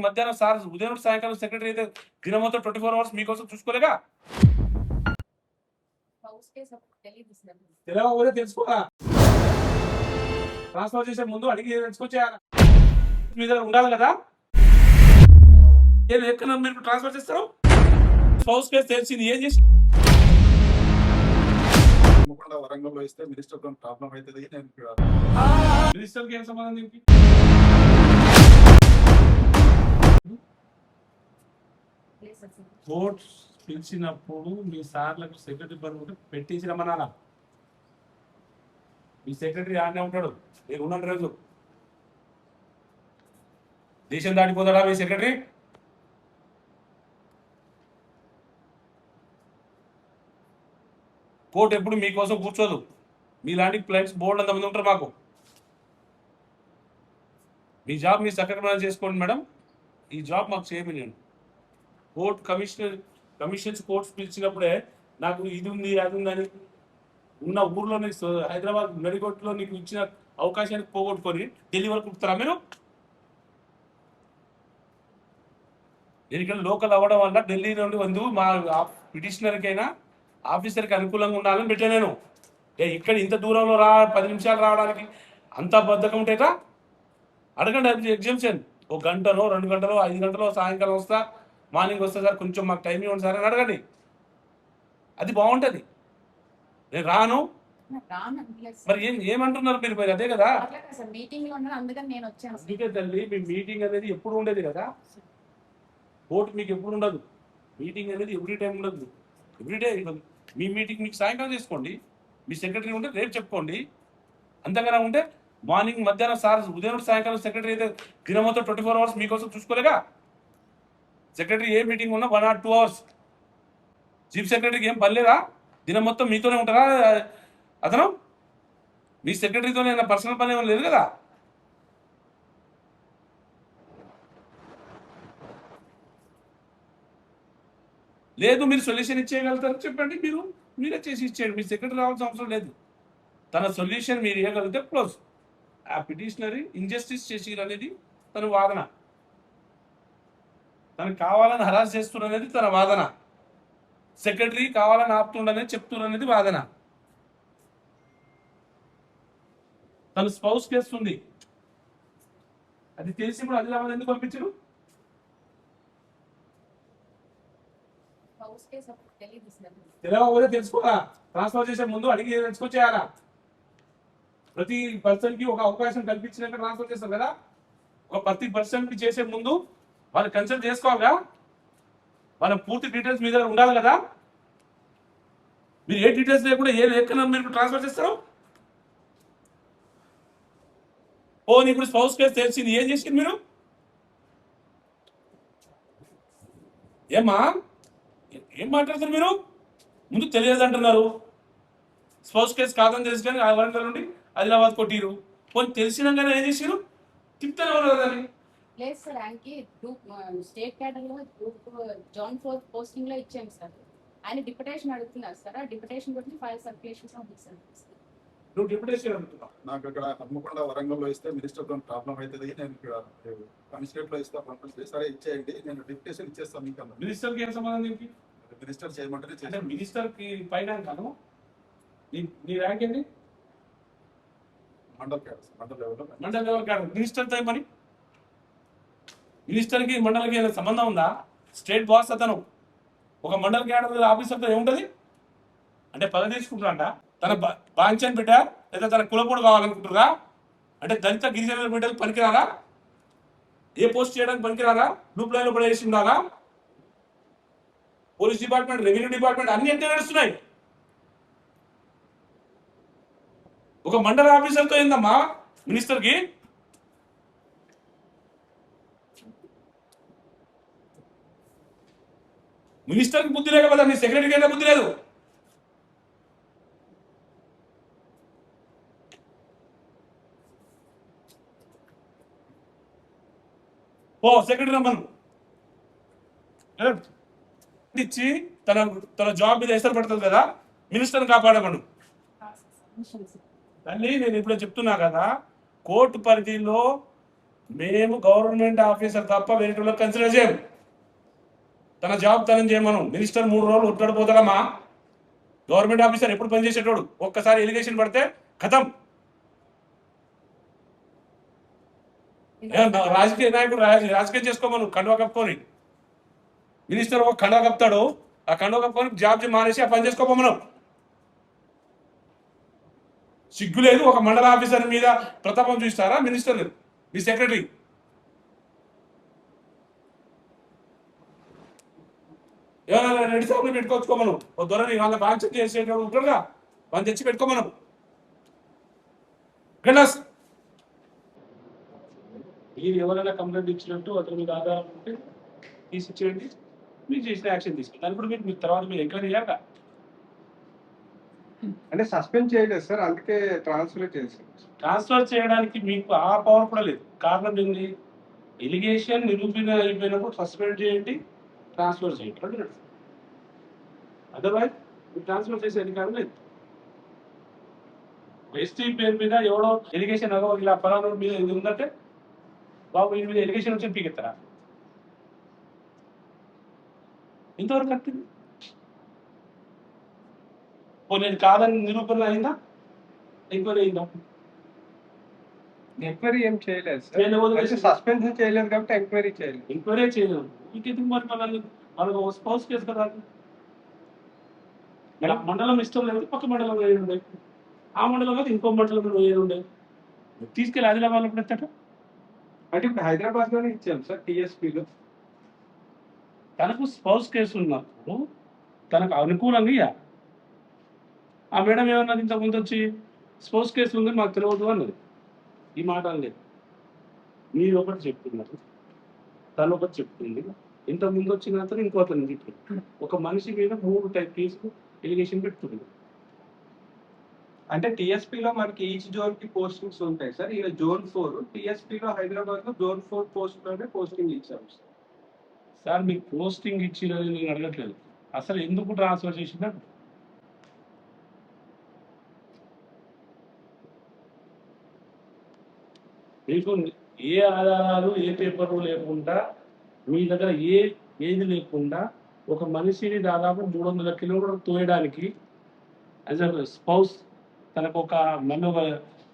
మధ్యాహ్నం సార్ ఉదయం సాయంకాలం సెక్రటరీ అయితే దినం మొత్తం 24 అవర్స్ మీకోసం చూసుకోలేగా. తెలియకపోతే తెలుసుకోరా. ట్రాన్స్ఫర్ చేసే ముందు అడిగి తెలుసుకొచ్చేయాలి. మీ దగ్గర ఉండాలి కదా. ఏం ఎక్కడ మీరు ట్రాన్స్ఫర్ చేస్తారు? స్పౌస్ కేసు తెలిసింది ఏం చేసి వరంగల్లో ఇస్తే మినిస్టర్ తో ప్రాబ్లం అవుతుంది. మినిస్టర్కి ఏం సంబంధం దీనికి? కోర్ట్స్ పిలిచినప్పుడు మీ సార్లకు సెక్రటరీ పని పెట్టేసి రమ్మనాలా. మీ సెక్రటరీ ఆడనే ఉంటాడు. మీరు ఉన్న రోజు దేశం దాటిపోతాడా మీ సెక్రటరీ? కోర్టు ఎప్పుడు మీకోసం కూర్చోదు. మీలాంటి క్లయింట్స్ బోర్డు అంతమంది ఉంటారు మాకు. మీ జాబ్ మీరు సక్రమంగా చేసుకోండి మేడం. ఈ జాబ్ మాకు చేయమని కోర్టు కమిషన్స్ కోర్ట్స్ పిలిచినప్పుడే నాకు ఇది ఉంది అది ఉందని ఉన్న ఊర్లో హైదరాబాద్ మెడికోట్లో నీకు ఇచ్చిన అవకాశానికి పోగొట్టుకొని ఢిల్లీ వరకు కుడతారా మీరు? నేను ఇక్కడ లోకల్ అవ్వడం వల్ల ఢిల్లీ నుండి మా పిటిషనర్కైనా ఆఫీసర్కి అనుకూలంగా ఉండాలని పెట్టా నేను. ఇక్కడ ఇంత దూరంలో 10 నిమిషాలు రావడానికి అంత బద్ధకం ఉంటేట అడగండి ఎగ్జామ్షన్. 1 గంటలో 2 గంటలో 5 గంటలో సాయంకాలం వస్తా, మార్నింగ్ వస్తా సార్, కొంచెం మాకు టైం ఇవ్వండి సార్ అని అడగండి. అది బాగుంటుంది. నేను రాను మరి ఏమంటున్నారు మీరు? మరి అదే కదా అందుకే తల్లి మీ మీటింగ్ అనేది ఎప్పుడు ఉండేది కదా. కోర్టు మీకు ఎప్పుడు ఉండదు. మీటింగ్ అనేది ఎవ్రీ టైం ఉండదు, ఎవ్రీడే ఉండదు. మీ మీటింగ్ మీకు సాయంకాలం చేసుకోండి. మీ సెక్రటరీ ఉంటే రేపు చెప్పుకోండి. అంతగానే ఉంటే మార్నింగ్ మధ్యాహ్నం సార్ ఉదయం సాయంకాలం సెక్రటరీ అయితే దినం మొత్తం 24 అవర్స్ మీకోసం చూసుకోలేగా. సెక్రటరీ ఏ మీటింగ్ ఉన్నా 1 or 2 hours. చీఫ్ సెక్రటరీకి ఏం పర్లేదా? దినం మొత్తం మీతోనే ఉంటారా అతను? మీ సెక్రటరీతోనే పర్సనల్ పని ఏమైనా లేదు కదా. లేదు మీరు సొల్యూషన్ ఇచ్చేయగలుగుతారు చెప్పండి, మీరే చేసి ఇచ్చేయండి. మీ సెక్రటరీ రావాల్సిన అవసరం లేదు. తన సొల్యూషన్ మీరు ఇవ్వగలిగితే క్లోజ్. ఆ పిటిషనరీ ఇంజస్టిస్ చేసి అనేది తన వాదన. తనకు కావాలని హరాస్ చేస్తున్నది తన వాదన. సెక్రటరీ కావాలని ఆపుతుండనేది చెప్తున్నది వాదన. తను స్పౌస్ కేస్తుంది. అది తెలిసి ఇప్పుడు ఆదిలాబాద్ ఎందుకు పంపించరు? తెలియకపోతే తెలుసుకోరా. ట్రాన్స్ఫర్ చేసే ముందు అడిగి తెలుసుకొచ్చేయాలా. ప్రతి పర్సన్ కి ఒక అవకాశం కల్పించినాక ట్రాన్స్ఫర్ చేస్తారు కదా. ప్రతి పర్సన్ కి చేసే ముందు వాళ్ళు కన్సల్ట్ చేసుకోవాలిగా. వాళ్ళ పూర్తి డీటెయిల్స్ మీ దగ్గర ఉండాలి కదా. మీరు ఏ డీటెయిల్స్ లేకుండా ఏ లేకుండా మీరు ట్రాన్స్ఫర్ చేస్తారు? ఇప్పుడు స్పౌస్ కేసు తెలిసింది ఏం చేసింది మీరు? ఏం మాట్లాడుతారు మీరు? ముందు తెలియదు అంటున్నారు. స్పౌస్ కేసు కాదని తెలిసి కానీ వరంగల్ నుండి ఆదిలాబాద్ కొట్టిరు. పోనీ తెలిసినాకనే ఏం చేసిరు? తిప్తానే ఉన్నారు కదా. లేదు సార్, ఆయనకి స్టేట్ క్యాడర్ లో జాన్ 4 పోస్టింగ్ లో ఇచ్చాము సార్. ఆయన డిప్యుటేషన్ అడుగుతున్నారు సార్. ఆ డిప్యుటేషన్ గురించి ఫైల్ సర్క్యులేషన్ ఉంది సార్. నువ్వు డిప్యుటేషన్ అడుగుతున్నావు. నాకు ఇక్కడ హన్మకొండ వరంగల్లో ఇస్తే మినిస్టర్ తో ప్రాబ్లం అవుతుంది. నేను ఇక్కడ కమిషనరేట్ లో ఇస్తా పంపిస్తే సరే ఇచ్చేయండి, నేను డిప్యుటేషన్ ఇచ్చేస్తాను. మీకు అన్న మినిస్టర్ కి ఏం సంబంధం దీనికి? మినిస్టర్ చేయమంటే మినిస్టర్ కి పైన కాను. నీ ర్యాంక్ ఏంటి? మండల్ లెవెల్. మండల్ లెవెల్ కాదు. మినిస్టర్ తో పని? మినిస్టర్ కి మండలికి ఏమైనా సంబంధం ఉందా? స్టేట్ బాస్ అతను. ఒక మండల్ క్యాడర్ ఆఫీసర్తో ఏముంటది అంటే పదవి తీసుకుంటారంట. తన బాంచన్ బిడ్డ లేదా తన కులపోడు కావాలనుకుంటున్నారా? అంటే దళిత గిరిజనుల బిడ్డలు పనికిరారా? ఏ పోస్ట్ చేయడానికి పనికిరారా? గ్రూప్ లైన్ లో పడేసి ఉండాలా? పోలీస్ డిపార్ట్మెంట్, రెవెన్యూ డిపార్ట్మెంట్ అన్ని ఎంత నడుస్తున్నాయి. ఒక మండల ఆఫీసర్తో ఏందమ్మా మినిస్టర్ కి? మినిస్టర్ కి బుద్ధి లేకపోతే మీ సెక్రటరీకి అయినా బుద్ధి లేదు. సెక్రటరీ రమ్మను ఇచ్చి తన జాబ్ మీద ఎసరు పడుతుంది కదా. మినిస్టర్ని కాపాడమను. తల్లి నేను ఇప్పుడే చెప్తున్నా కదా, కోర్టు పరిధిలో మేము గవర్నమెంట్ ఆఫీసర్ తప్ప వేరే వాళ్ళకి కన్సిడర్ చేయం. తన జాబ్ తనని చేయమను. మినిస్టర్ 3 రోజులు ఉట్టడిపోతాడమ్మా. గవర్నమెంట్ ఆఫీసర్ ఎప్పుడు పనిచేసేటోడు. ఒక్కసారి ఎలిగేషన్ పడితే ఖతం. రాజకీయ నాయకుడు రాజకీయం చేసుకోమను కండువా కప్పుకొని. మినిస్టర్ ఒక కండువా కప్తాడు, ఆ కండువా కప్పుకొని జాబ్ మానేసి ఆ పని చేసుకోమను. సిగ్గు లేదు. ఒక మండల ఆఫీసర్ మీద ప్రతాపం చూస్తారా మినిస్టర్, మీ సెక్రటరీ? ఏమైనా రెడ్డి సాగులు పెట్టుకోవచ్చుకోమను. ఒక దొరని వాళ్ళ బాధ్యత చేసేటప్పుడు ఉంటాడుగా, వాళ్ళు తెచ్చి పెట్టుకోమను. గండాస్ మీరు ఎవరైనా కంప్లైంట్ ఇచ్చినట్టు అతని మీద ఆధారం ఉంటే తీసిచ్చేయండి, మీరు చేసిన యాక్షన్ తీసుకుంటారు. దాని కూడా మీరు తర్వాత మీరు ఎంక్వైరీ చేయాలి. అంటే సస్పెండ్ చేయలేదు సార్, అందుకే ట్రాన్స్ఫర్ చేశారు. ట్రాన్స్ఫర్ చేయడానికి మీకు ఆ పవర్ కూడా లేదు. కారణం ఏంటి? ఎలిగేషన్ నిరూపణ అయిపోయినప్పుడు సస్పెండ్ చేయండి, ట్రాన్స్ఫర్ చేయండి. అదర్వైజ్ మీరు ట్రాన్స్ఫర్ చేసే అధికారం లేదు. ఎస్టీ పేరు మీద ఎవడో ఎలిగేషన్ ఇలా పలానా మీద ఇది ఉందంటే బాబు వీడి మీద ఎలిగేషన్ వచ్చి పీకెత్తారా? ఇంతవరకు కట్టింది నేను కాదని నిరూపణ అయిందా? ఎంక్వైరీ అయిందా? ఎంక్వైరీ ఏం చేయలేదు సార్, సస్పెన్షన్ చేయలేదు కాబట్టి ఎంక్వైరీ చేయలేదు. ఎంక్వైరీ చేయలేదు ఇంకెందుకు మరి మనకు స్పౌస్ కేసు కదా. మండలం ఇష్టం లేదు, పక్క మండలం వేయడం ఉండే, ఆ మండలం కాదు ఇంకో మండలం వేయడం ఉండే, తీసుకెళ్ళి ఆదిలాబాద్లో పెడతాట. అంటే ఇప్పుడు హైదరాబాద్ లోనే ఇచ్చాం సార్ టీఎస్పీలో. తనకు స్పౌస్ కేసు ఉన్నప్పుడు తనకు అనుకూలంగా ఇవ్వాలి. ఆ మేడం ఏమన్నది ఇంతకుముందు వచ్చి స్పౌస్ కేసు ఉంది మాకు తెలియదు అన్నది. ఈ మాట లేదు. మీరు ఒకటి చెప్తున్నారు, తను ఒకటి చెప్తుంది. ఇంతకుముందు వచ్చిన అతను ఇంకో అతను చెప్తుంది. ఒక మనిషి మీద 3 టైప్ కేసులు ఎలిగేషన్ పెడుతుంది. అంటే టీఎస్పీలో మనకి ఈచ్ జోన్ కి పోస్టింగ్స్ ఉంటాయి సార్. ఇలా జోన్ 4 టీఎస్పీలో హైదరాబాద్ లో జోన్ 4 పోస్ట్ లోనే పోస్టింగ్ ఇచ్చాం సార్. సార్ మీకు పోస్టింగ్ ఇచ్చినది నేను అడగట్లేదు, అసలు ఎందుకు ట్రాన్స్ఫర్ చేసిందా? మీకు ఏ ఆధారాలు ఏ పేపర్లు లేకుండా, మీ దగ్గర ఏది లేకుండా ఒక మనిషిని దాదాపు 300 కిలోమీటర్లు తోయడానికి యాజ్ అ స్పౌస్ తనకు ఒక మళ్ళీ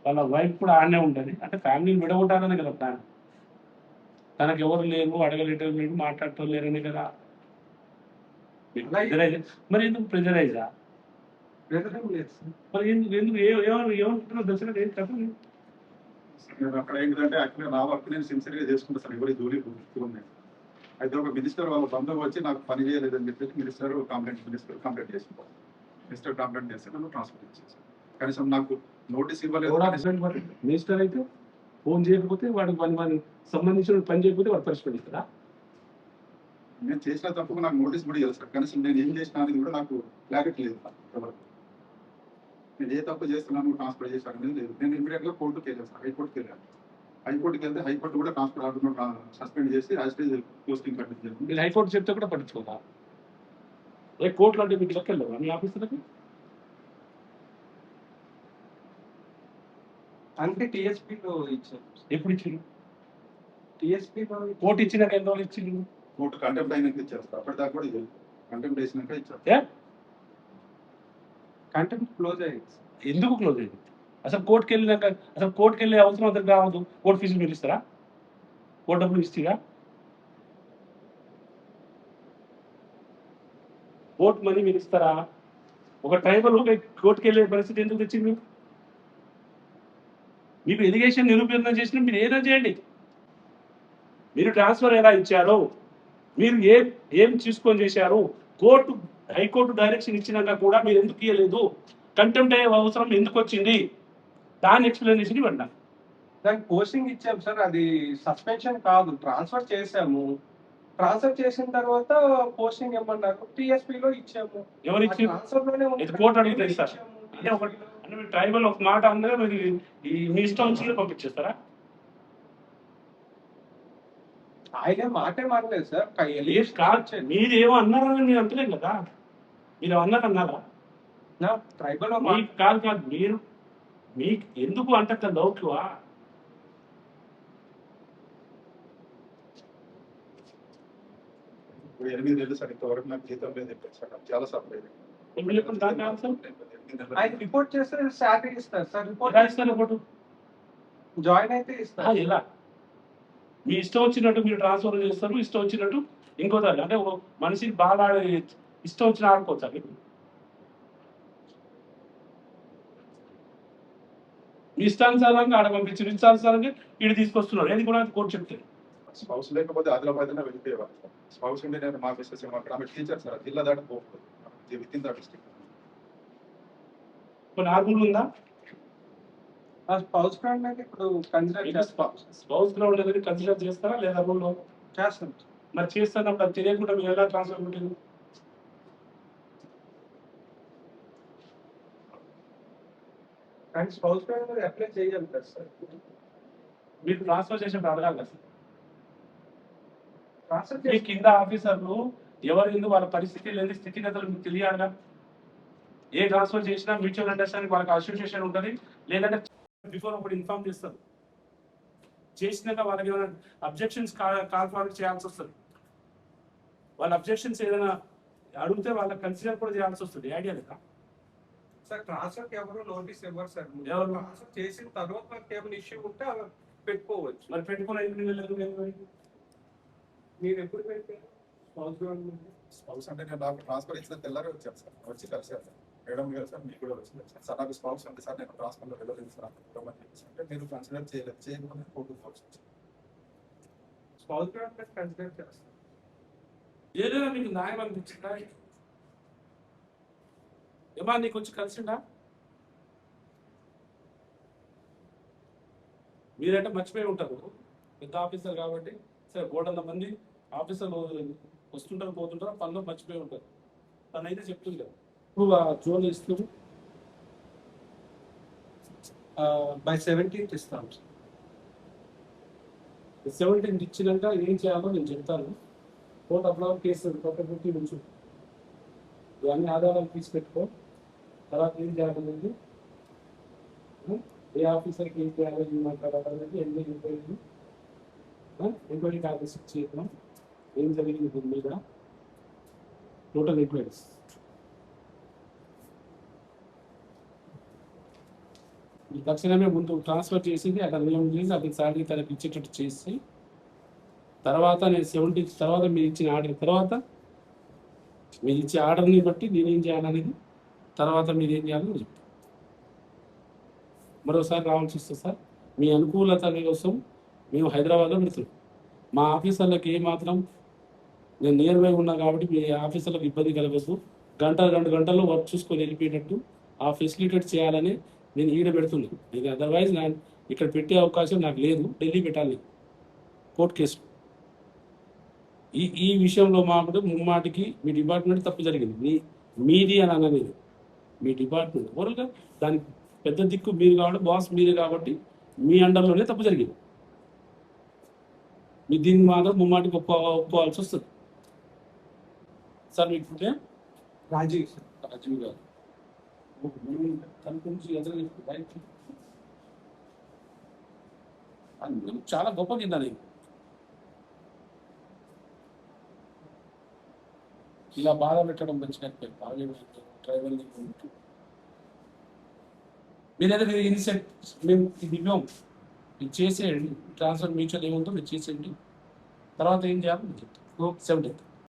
వాళ్ళ వైఫ్ కూడా ఆడనే ఉంటుంది. అంటే ఫ్యామిలీని విడగొట్టాలని కదా ప్లాన్. తనకు ఎవరు లేరు, అడగలేటం లేరు, మాట్లాడటం లేరని కదా. మరి ఎందుకు ప్రెజరైజా? మరి ఎందుకు ఏమంటున్నారు దశరథ్? ఏం చెప్పండి. నేను అక్కడ ఏంటంటే యాక్చువల్గా నా వర్క్ నేను సిన్సియర్గా చేసుకుంటా సార్, ఎవరి జోలి ఉన్నాయి. అయితే ఒక మినిస్టర్ వాళ్ళ బంధువు వచ్చి నాకు పని చేయలేదని చెప్పేసి మినిస్టర్ కంప్లైంట్ చేసింది. మినిస్టర్ కంప్లైంట్ చేస్తే నన్ను ట్రాన్స్ఫర్ చేసేసారు. కనీసం నాకు నోటీస్ ఇవ్వలేదు. మినిస్టర్ అయితే ఫోన్ చేయకపోతే వాడికి పని సంబంధించిన పని చేయకపోతే వాడు పనిష్మెంట్ ఇస్తారా? నేను చేసిన తప్పుకు నాకు నోటీస్ కూడా ఇవ్వాలి సార్. కనీసం నేను ఏం చేసిన అనేది కూడా నాకు క్లారిటీ లేదు. ఎవరికి నేను ఏ తప్పు చేస్తున్నాను ట్రాన్స్ఫర్ చేశాను అనేది లేదు. నేను ఇమీడియట్గా కోర్టుకి వెళ్ళాను సార్, హైకోర్టుకి వెళ్ళాను. హైకోర్టుకి వెళ్తే హైకోర్టు కూడా ట్రాన్స్ఫర్ ఆర్డర్ సస్పెండ్ చేసి యాజిటేజ్ పోస్టింగ్ కట్టించాను. మీరు హైకోర్టు చెప్తే కూడా పట్టించుకోదా? ఏ కోర్టులో అంటే మీకు లెక్క వెళ్ళవా మీ ఆఫీసర్కి? అంటే టీఎస్పీలో ఇచ్చాం. ఎప్పుడు ఇచ్చారు? టీఎస్పీలో కోర్టు ఇచ్చినాక ఎన్ని రోజులు ఇచ్చింది? కోర్టు కంటెంప్ట్ అయినాక ఇచ్చారు సార్. అప్పటిదాకా కూడా ఇది కంటెంప్ట్ వేసినాక ఇచ్చారు. కంటెంప్ట్ క్లోజ్ అయ్యింది. ఎందుకు క్లోజ్ అయ్యింది? అసలు కోర్టుకి వెళ్ళే అవసరం అతనికి రావద్దు. కోర్టు ఫీజులు మీరు ఇస్తారా? కోర్టు డబ్బులు ఇస్తారా? కోర్టు మనీ మీరు ఇస్తారా? ఒక ట్రైబల్ కోర్టుకి వెళ్ళే పరిస్థితి ఎందుకు తెచ్చింది? మీకు ఎలిగేషన్ నిరూపణ చేసిన మీరు ఏదో చేయండి. మీరు ట్రాన్స్ఫర్ ఎలా ఇచ్చారో, మీరు ఏం తీసుకొని చేశారు, హైకోర్టు డైరెక్షన్ ఇచ్చినాక కూడా మీరు ఎందుకు ఇవ్వలేదు, కంటెంప్ట్ అయ్యే అవసరం ఎందుకు వచ్చింది, దాని ఎక్స్ప్లెనేషన్ ఇవ్వండి. దానికి పోస్టింగ్ ఇచ్చాము సార్, అది సస్పెన్షన్ కాదు, ట్రాన్స్ఫర్ చేసాము. ట్రాన్స్ఫర్ చేసిన తర్వాత పోస్టింగ్ ఏమన్నారు, టీఎస్పీలో ఇచ్చాము. ఎవరు ఇచ్చారు? కోర్టు అడిగితే సార్. అంటే మీరు ట్రైబల్ ఒక మాట అందరూ మీరు మీ ఇష్టం వచ్చిన పంపించేస్తారా? ఆయన మాటే మారలేదు సార్. మీరు ఏమో అన్నారని నేను అంటలేదు కదా. మీరు అన్నారా? ట్రైబల్ కాదు మీరు మీకు ఎందుకు అంత డౌట్లువా? ఇప్పుడు 8 నెలలు సార్ ఇంతవరకు నాకు జీతం లేదు చెప్పారు సార్ నాకు చాలా సఫర్ అయ్యింది. ఇప్పుడు చెప్పండి దానికి ఆన్సర్. 8 నెలలు ఆయన రిపోర్ట్ చేస్తే శాలరీ ఇస్తారు సార్. రిపోర్ట్ ఎలా ఇస్తారు రిపోర్టు? జాయిన్ అయితే ఇస్తారు. ఎలా? మీ ఇష్టం వచ్చినట్టు మీరు ట్రాన్స్ఫర్ చేస్తారు, ఇష్టం వచ్చినట్టు ఇంకోసారి అంటే ఓ మనిషికి బాగా ఇష్టం వచ్చిన ఆడుకోవచ్చు అది. మీ ఇష్టానుసారంగా ఆడ పంపించారు, ఇష్టానుసారంగా ఇటు తీసుకొస్తున్నారు. ఏది కూడా కోర్టు చెప్తే స్పౌస్ లేకపోతే ఆదిలాబాద్ వెళ్ళిపోయేవారు. స్పౌస్ ఉండి నేను మా మిస్సెస్ అక్కడ ఆమె టీచర్ సార్ జిల్లా దాటి పోకూడదు విత్ ఇన్ ద డిస్ట్రిక్ట్. కొన్ని ఆర్గులు ఉందా? ఆ స్పౌస్ గ్రౌండ్ అయితే ఇప్పుడు కన్సిడర్ చేస్తాం. స్పౌస్ గ్రౌండ్ అనేది కన్సిడర్ చేస్తారా లేదా రూల్లో? చేస్తాం. మరి చేస్తున్నప్పుడు అది తెలియకుండా మీరు ఎలా ట్రాన్స్ఫర్ ఉంటుంది? కానీ స్పౌస్ గ్రౌండ్ మీద అప్లై చేయాలి కదా సార్. మీరు ట్రాన్స్ఫర్ చేసినప్పుడు అడగాలి కదా. ట్రాన్స్ఫర్ మీ చేసి కింద ఆఫీసర్లు ఎవరు ఎందుకు వాళ్ళ పరిస్థితి లేని స్థితిగతులు మీకు తెలియాలిగా. ఏ ట్రాన్స్ఫర్ చేసినా మ్యూచువల్ అండర్స్టాండింగ్ వాళ్ళకి అసోసియేషన్ ఉంటుంది, లేదంటే బిఫోర్ ఒకటి ఇన్ఫార్మ్ చేస్తారు. చేసినాక వాళ్ళకి ఏమైనా అబ్జెక్షన్స్ కాల్ ఫార్వర్డ్ చేయాల్సి వస్తుంది. వాళ్ళ అబ్జెక్షన్స్ ఏదైనా అడిగితే వాళ్ళకి కన్సిడర్ కూడా చేయాల్సి వస్తుంది. ఐడియా లేదా? సార్ ట్రాన్స్ఫర్ ఎవరు నోటీస్ ఇవ్వరు సార్. ఎవరు? ట్రాన్స్ఫర్ చేసిన తర్వాత మనకి ఏమైనా ఇష్యూ ఉంటే అవి పెట్టుకోవచ్చు. మరి పెట్టుకుని మీరు ఎప్పుడు పెట్టారు స్పౌస్ గ్రౌండ్ మీద? స్పౌస్ అంటే నేను నాకు ట్రాన్స్ఫర్ ఇచ్చిన తెల్లారే వచ్చాను సార్. వచ్చి కలిసాను సార్. మేడం గారు సార్ మీకు కూడా వచ్చింది సార్. నాకు స్పౌస్ ఉంది సార్, నేను ట్రాన్స్ఫర్లో వెళ్ళలేదు సార్ అంటే మీరు కన్సిడర్ చేయలేదు, చేయకుండా కోర్టు ఫోర్స్ స్పౌస్ గ్రౌండ్ మీద కన్సిడర్ చేస్తాం. ఏదైనా మీకు న్యాయం అనిపించిందా? ఏమా నీకు వచ్చి కలిసిండా? మీరంటే మర్చిపోయి ఉంటారు, పెద్ద ఆఫీసర్ కాబట్టి. సరే, 100 మంది ఆఫీసర్లు వస్తుంటారు పోతుంటారు, పనిలో మర్చిపోయి ఉంటారు. తనైతే చెప్తుంది కదా ఇప్పుడు ఆ జోన్ ఇస్తూ బై 17th ఇస్తాం సార్. 17 ఇచ్చినాక ఏం చేయాలో నేను చెప్తాను. కోర్టు అప్లో కేసు కొట్టి ఉంచు, ఇవన్నీ ఆధారాలు తీసి పెట్టుకో. తర్వాత ఏం చేయాలనేది, ఏ ఆఫీసర్కి ఏం చేయాలో ఏం మాట్లాడాలనేది ఎంక్వైరీ కాగేసి చేద్దాం. ఏం జరిగింది దీని మీద టోటల్ ఎంక్వైరీస్. ఈ తక్షణమే ముందు ట్రాన్స్ఫర్ చేసింది అక్కడ నియమం చేసి అతని శాలరీ తనకి ఇచ్చేటట్టు చేసి, తర్వాత నేను 17 తర్వాత మీరు ఇచ్చిన ఆర్డర్ తర్వాత మీరు ఇచ్చే ఆర్డర్ని బట్టి నేనేం చేయాలనేది తర్వాత మీరు ఏం చేయాలని చెప్తాను. మరోసారి రావాల్సి వస్తుంది సార్. మీ అనుకూలత కోసం మేము హైదరాబాద్లో పెడుతున్నాం. మా ఆఫీసర్లకు ఏమాత్రం నేను నియర్ బై ఉన్నా కాబట్టి మీ ఆఫీసర్లకు ఇబ్బంది కలగదు. 2 గంటల్లో వర్క్ చూసుకొని వెళ్ళిపోయేటట్టు ఆ ఫెసిలిటేట్ చేయాలని నేను ఈడ పెడుతున్నాను. ఇది అదర్వైజ్ నేను ఇక్కడ పెట్టే అవకాశం నాకు లేదు. ఢిల్లీ పెట్టాలి కోర్టు కేసు. ఈ విషయంలో ముమ్మాటికి మీ డిపార్ట్మెంట్ తప్పు జరిగింది. మీది అని అన్నది మీ డిపార్ట్మెంట్ ఓవరాల్గా దానికి పెద్ద దిక్కు మీరు కాబట్టి, బాస్ మీరే కాబట్టి మీ అండర్లోనే తప్పు జరిగింది. మీ దీన్ని మాత్రం ముమ్మాటికి ఒప్పుకోవాల్సి వస్తుంది. సార్ మీకు రాజీవ్ గారు తన గురించి చాలా గొప్ప కింద ఇలా బాధ పెట్టడం మంచిగా ట్రైబల్ మీరైతే మీరు ఇన్సెంట్ మేము ఇది ఇవ్వం, ఇది చేసేయండి. ట్రాన్స్ఫర్ మ్యూచువల్ ఏముందో మీరు చేసేయండి. తర్వాత ఏం చేయాలి 17th